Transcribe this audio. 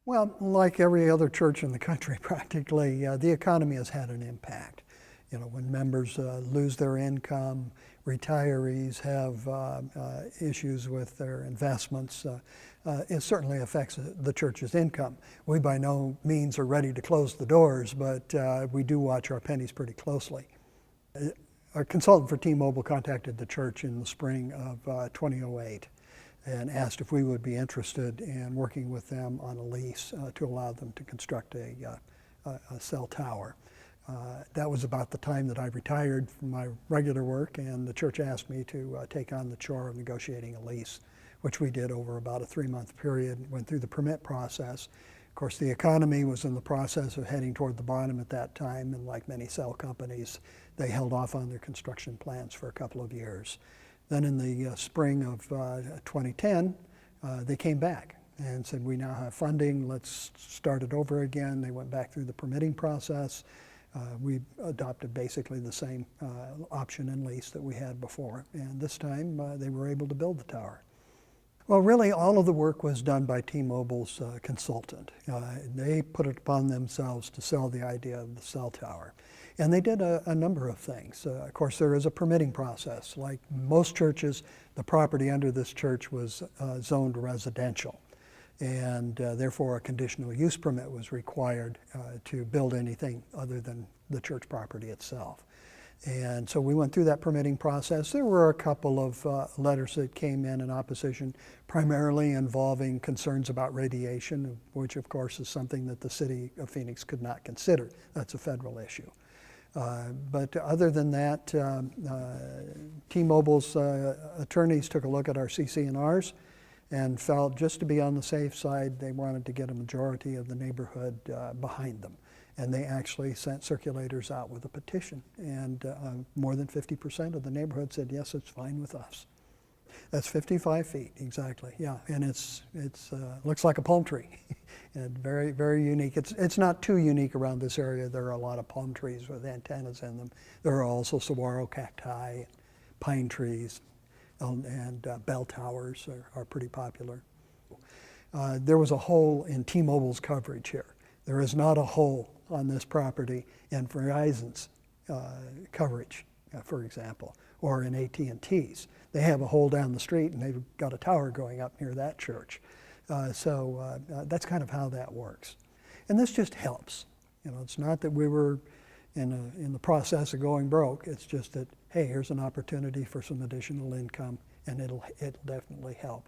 Well, like every other church in the country, practically, the economy has had an impact. You know, when members lose their income, retirees have issues with their investments, it certainly affects the church's income. We by no means are ready to close the doors, but we do watch our pennies pretty closely. A consultant for T-Mobile contacted the church in the spring of 2008 and asked if we would be interested in working with them on a lease to allow them to construct a cell tower. That was about the time that I retired from my regular work, and the church asked me to take on the chore of negotiating a lease, which we did over about a 3-month period, went through the permit process. Of course, the economy was in the process of heading toward the bottom at that time, and like many cell companies, they held off on their construction plans for a couple of years. Then in the spring of 2010, they came back and said, we now have funding, let's start it over again. They went back through the permitting process. We adopted basically the same option and lease that we had before. And this time they were able to build the tower. Well, really all of the work was done by T-Mobile's consultant. They put it upon themselves to sell the idea of the cell tower. And they did a number of things. Of course, there is a permitting process. Like most churches, the property under this church was zoned residential. And therefore a conditional use permit was required to build anything other than the church property itself. And so we went through that permitting process. There were a couple of letters that came in opposition, primarily involving concerns about radiation, which of course is something that the city of Phoenix could not consider. That's a federal issue. But other than that, T-Mobile's attorneys took a look at our CC&Rs and felt, just to be on the safe side, they wanted to get a majority of the neighborhood behind them. And they actually sent circulators out with a petition. And more than 50% of the neighborhood said, yes, it's fine with us. That's 55 feet, exactly, yeah. And it's looks like a palm tree. And very, very unique. It's not too unique around this area. There are a lot of palm trees with antennas in them. There are also saguaro cacti, pine trees, and bell towers are pretty popular. There was a hole in T-Mobile's coverage here. There is not a hole on this property in Verizon's coverage, for example, or in AT&T's. They have a hole down the street and they've got a tower going up near that church. So that's kind of how that works. And this just helps. You know, it's not that we were in the process of going broke. It's just that, hey, here's an opportunity for some additional income, and it'll definitely help.